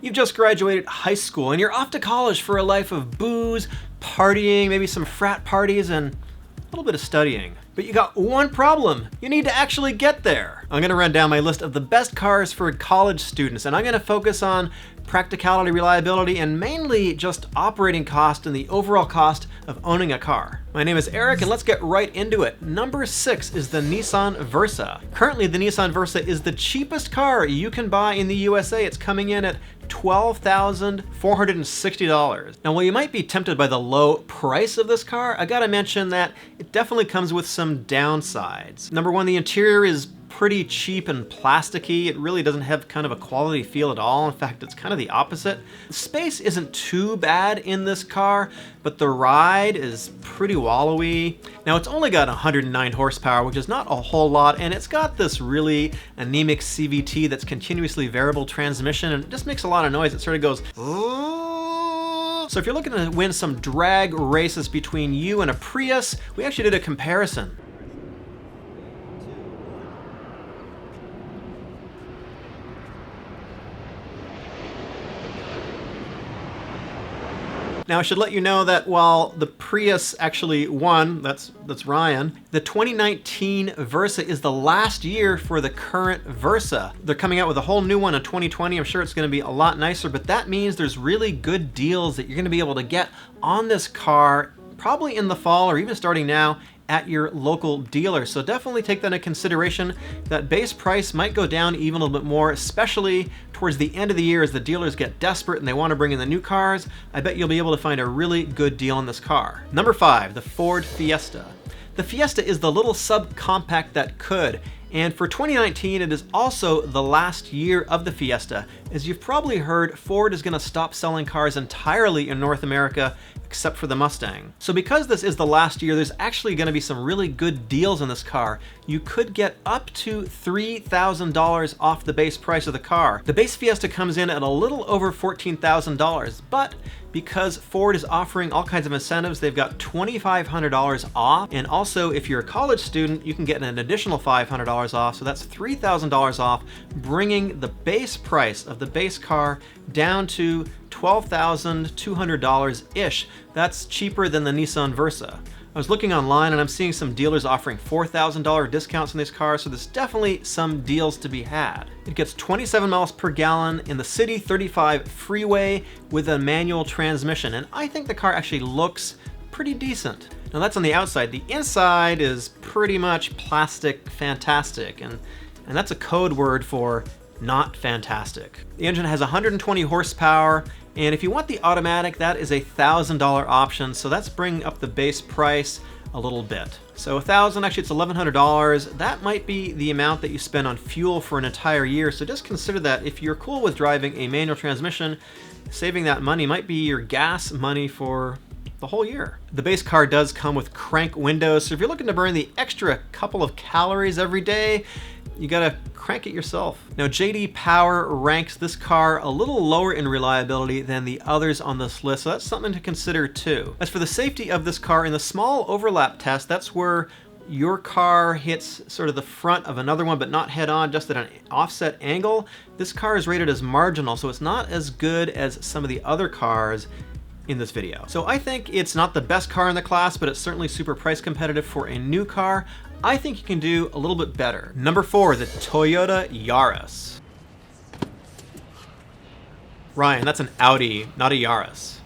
You've just graduated high school and you're off to college for a life of booze, partying, maybe some frat parties, and a little bit of studying. But you got one problem. You need to actually get there. I'm gonna run down my list of the best cars for college students, and I'm gonna focus on practicality, reliability, and mainly just operating cost and the overall cost of owning a car. My name is Eric, and let's get right into it. Number 6 is the Nissan Versa. Currently, the Nissan Versa is the cheapest car you can buy in the USA. It's coming in at $12,460. Now, while you might be tempted by the low price of this car, I gotta mention that it definitely comes with some downsides. Number one, the interior is pretty cheap and plasticky. It really doesn't have kind of a quality feel at all. In fact, it's kind of the opposite. The space isn't too bad in this car, but the ride is pretty wallowy. Now, it's only got 109 horsepower, which is not a whole lot, and it's got this really anemic CVT that's continuously variable transmission, and it just makes a lot of noise. It sort of goes, so if you're looking to win some drag races between you and a Prius, we actually did a comparison. Now, I should let you know that while the Prius actually won, that's Ryan, the 2019 Versa is the last year for the current Versa. They're coming out with a whole new one in 2020. I'm sure it's gonna be a lot nicer, but that means there's really good deals that you're gonna be able to get on this car, probably in the fall or even starting now, at your local dealer. So definitely take that into consideration. That base price might go down even a little bit more, especially towards the end of the year as the dealers get desperate and they want to bring in the new cars. I bet you'll be able to find a really good deal on this car. Number 5, the Ford Fiesta. The Fiesta is the little subcompact that could. And for 2019, it is also the last year of the Fiesta. As you've probably heard, Ford is going to stop selling cars entirely in North America, except for the Mustang. So because this is the last year, there's actually going to be some really good deals on this car. You could get up to $3,000 off the base price of the car. The base Fiesta comes in at a little over $14,000, but because Ford is offering all kinds of incentives, they've got $2,500 off. And also, if you're a college student, you can get an additional $500 off. So that's $3,000 off, bringing the base price of the base car down to $12,200-ish. That's cheaper than the Nissan Versa. I was looking online and I'm seeing some dealers offering $4,000 discounts on these cars, so there's definitely some deals to be had. It gets 27 miles per gallon in the city, 35 freeway with a manual transmission, and I think the car actually looks pretty decent. Now that's on the outside. The inside is pretty much plastic fantastic, and that's a code word for not fantastic. The engine has 120 horsepower, and if you want the automatic, that is a $1,000 option, so that's bringing up the base price a little bit. So $1,000, actually it's $1,100. That might be the amount that you spend on fuel for an entire year, so just consider that if you're cool with driving a manual transmission, saving that money might be your gas money for the whole year. The base car does come with crank windows, so if you're looking to burn the extra couple of calories every day, you gotta crank it yourself. Now, JD Power ranks this car a little lower in reliability than the others on this list, so that's something to consider too. As for the safety of this car, in the small overlap test, that's where your car hits sort of the front of another one, but not head on, just at an offset angle. This car is rated as marginal, so it's not as good as some of the other cars in this video. So I think it's not the best car in the class, but it's certainly super price competitive for a new car. I think you can do a little bit better. Number 4, the Toyota Yaris. Ryan, that's an Audi, not a Yaris.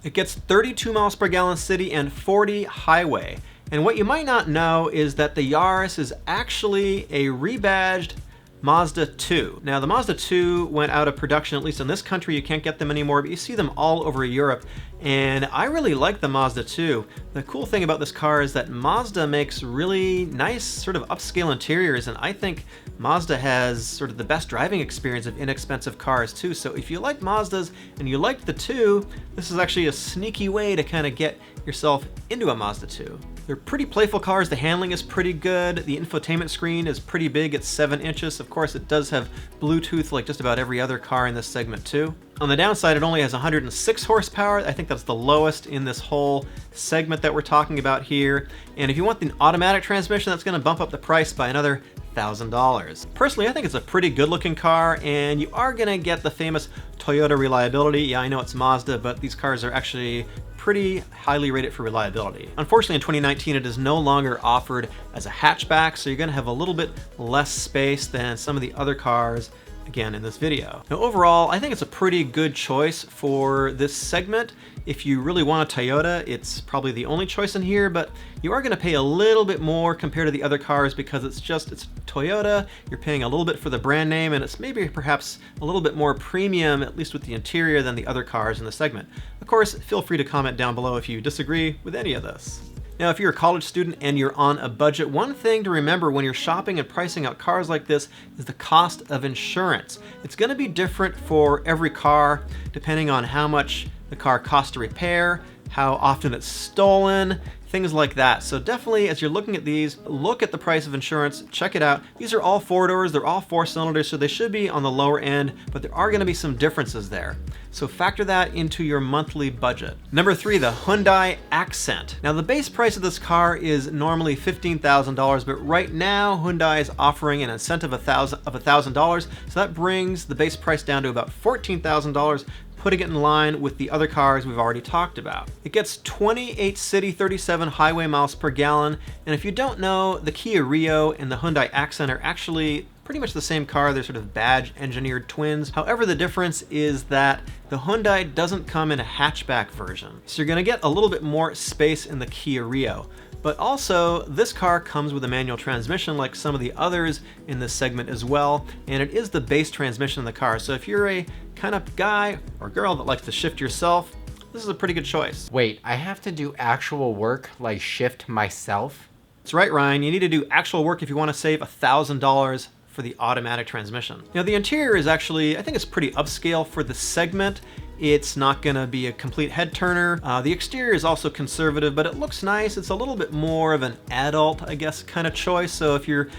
It gets 32 miles per gallon city and 40 highway. And what you might not know is that the Yaris is actually a rebadged Mazda 2. Now, the Mazda 2 went out of production, at least in this country. You can't get them anymore, but you see them all over Europe. And I really like the Mazda 2. The cool thing about this car is that Mazda makes really nice sort of upscale interiors, and I think Mazda has sort of the best driving experience of inexpensive cars too. So if you like Mazdas and you like the 2, this is actually a sneaky way to kind of get yourself into a Mazda 2. They're pretty playful cars. The handling is pretty good. The infotainment screen is pretty big. It's 7 inches. Of course, it does have Bluetooth like just about every other car in this segment too. On the downside, it only has 106 horsepower. I think that's the lowest in this whole segment that we're talking about here. And if you want the automatic transmission, that's going to bump up the price by another $1,000. Personally, I think it's a pretty good looking car, and you are gonna get the famous Toyota reliability. Yeah, I know it's Mazda, but these cars are actually pretty highly rated for reliability. Unfortunately, in 2019, it is no longer offered as a hatchback, so you're gonna have a little bit less space than some of the other cars, again, in this video. Now, overall, I think it's a pretty good choice for this segment. If you really want a Toyota, it's probably the only choice in here, but you are gonna pay a little bit more compared to the other cars because it's Toyota, you're paying a little bit for the brand name, and it's maybe perhaps a little bit more premium, at least with the interior, than the other cars in the segment. Of course, feel free to comment down below if you disagree with any of this. Now, if you're a college student and you're on a budget, one thing to remember when you're shopping and pricing out cars like this is the cost of insurance. It's gonna be different for every car, depending on how much the car costs to repair, how often it's stolen, things like that. So definitely, as you're looking at these, look at the price of insurance, check it out. These are all 4-doors, they're all 4-cylinders, so they should be on the lower end, but there are gonna be some differences there. So factor that into your monthly budget. Number 3, the Hyundai Accent. Now, the base price of this car is normally $15,000, but right now Hyundai is offering an incentive of $1,000, so that brings the base price down to about $14,000, putting it in line with the other cars we've already talked about. It gets 28 city, 37 highway miles per gallon, and if you don't know, the Kia Rio and the Hyundai Accent are actually pretty much the same car. They're sort of badge engineered twins. However, the difference is that the Hyundai doesn't come in a hatchback version. So you're gonna get a little bit more space in the Kia Rio. But also, this car comes with a manual transmission like some of the others in this segment as well, and it is the base transmission in the car. So if you're a kind of guy or girl that likes to shift yourself, this is a pretty good choice. Wait, I have to do actual work like shift myself? That's right, Ryan. You need to do actual work if you want to save $1,000 for the automatic transmission. Now, the interior is actually, I think it's pretty upscale for the segment. It's not gonna be a complete head turner. The exterior is also conservative, but it looks nice. It's a little bit more of an adult, I guess, kind of choice. So if you're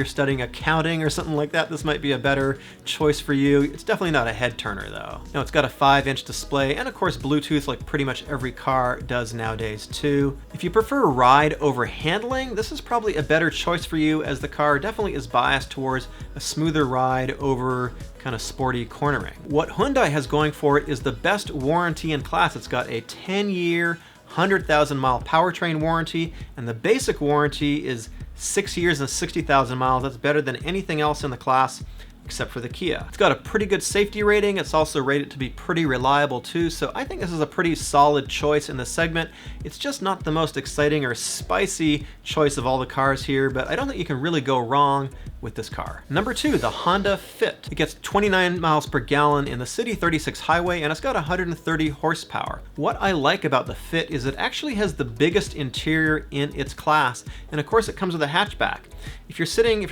studying accounting or something like that, this might be a better choice for you. It's definitely not a head turner though. Now, it's got a 5-inch display and of course Bluetooth like pretty much every car does nowadays too. If you prefer ride over handling, this is probably a better choice for you as the car definitely is biased towards a smoother ride over kind of sporty cornering. What Hyundai has going for it is the best warranty in class. It's got a 10-year, 100,000-mile powertrain warranty, and the basic warranty is 6 years and 60,000 miles. That's better than anything else in the class except for the Kia. It's got a pretty good safety rating. It's also rated to be pretty reliable too, so I think this is a pretty solid choice in the segment. It's just not the most exciting or spicy choice of all the cars here, but I don't think you can really go wrong with this car. Number 2, the Honda Fit. It gets 29 miles per gallon in the city, 36 highway, and it's got 130 horsepower. What I like about the Fit is it actually has the biggest interior in its class, and of course it comes with a hatchback. If you're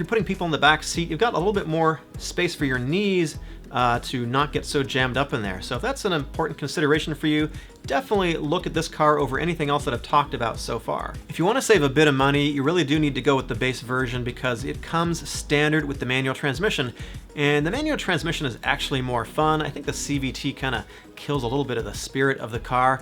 putting people in the back seat, you've got a little bit more space for your knees to not get so jammed up in there. So if that's an important consideration for you, definitely look at this car over anything else that I've talked about so far. If you want to save a bit of money, you really do need to go with the base version because it comes standard with the manual transmission, and the manual transmission is actually more fun. I think the CVT kind of kills a little bit of the spirit of the car.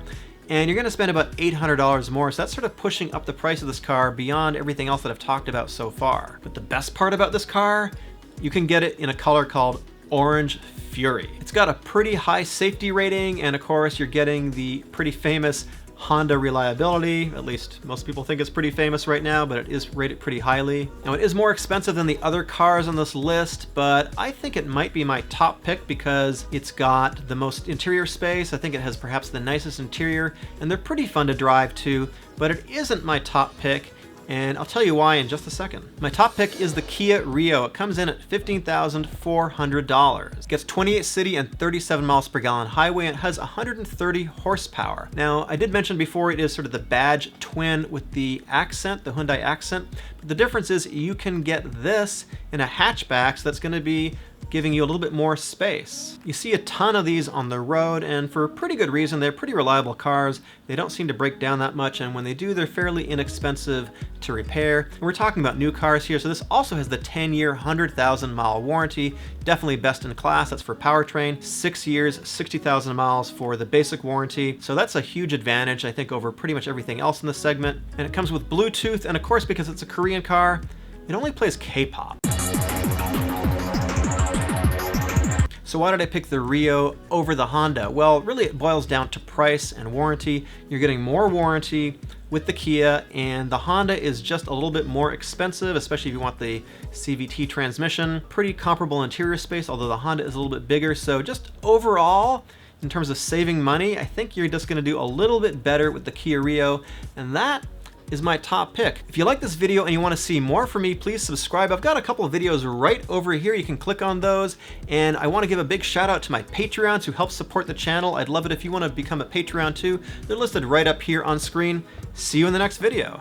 And you're gonna spend about $800 more, so that's sort of pushing up the price of this car beyond everything else that I've talked about so far. But the best part about this car, you can get it in a color called Orange Fury. It's got a pretty high safety rating, and of course you're getting the pretty famous Honda reliability. At least most people think it's pretty famous right now, but it is rated pretty highly. Now, it is more expensive than the other cars on this list, but I think it might be my top pick because it's got the most interior space. I think it has perhaps the nicest interior, and they're pretty fun to drive too, but it isn't my top pick. And I'll tell you why in just a second. My top pick is the Kia Rio. It comes in at $15,400. It gets 28 city and 37 miles per gallon highway, and it has 130 horsepower. Now, I did mention before it is sort of the badge twin with the Accent, the Hyundai Accent, but the difference is you can get this in a hatchback, so that's gonna be giving you a little bit more space. You see a ton of these on the road, and for pretty good reason. They're pretty reliable cars. They don't seem to break down that much, and when they do, they're fairly inexpensive to repair. And we're talking about new cars here, so this also has the 10-year, 100,000 mile warranty. Definitely best in class. That's for powertrain. 6 years, 60,000 miles for the basic warranty. So that's a huge advantage, I think, over pretty much everything else in the segment. And it comes with Bluetooth, and of course, because it's a Korean car, it only plays K-pop. So why did I pick the Rio over the Honda? Well, really it boils down to price and warranty. You're getting more warranty with the Kia, and the Honda is just a little bit more expensive, especially if you want the CVT transmission. Pretty comparable interior space, although the Honda is a little bit bigger. So just overall, in terms of saving money, I think you're just gonna do a little bit better with the Kia Rio, and that is my top pick. If you like this video and you want to see more from me, please subscribe. I've got a couple of videos right over here. You can click on those. And I want to give a big shout out to my Patreons who help support the channel. I'd love it if you want to become a Patreon too. They're listed right up here on screen. See you in the next video.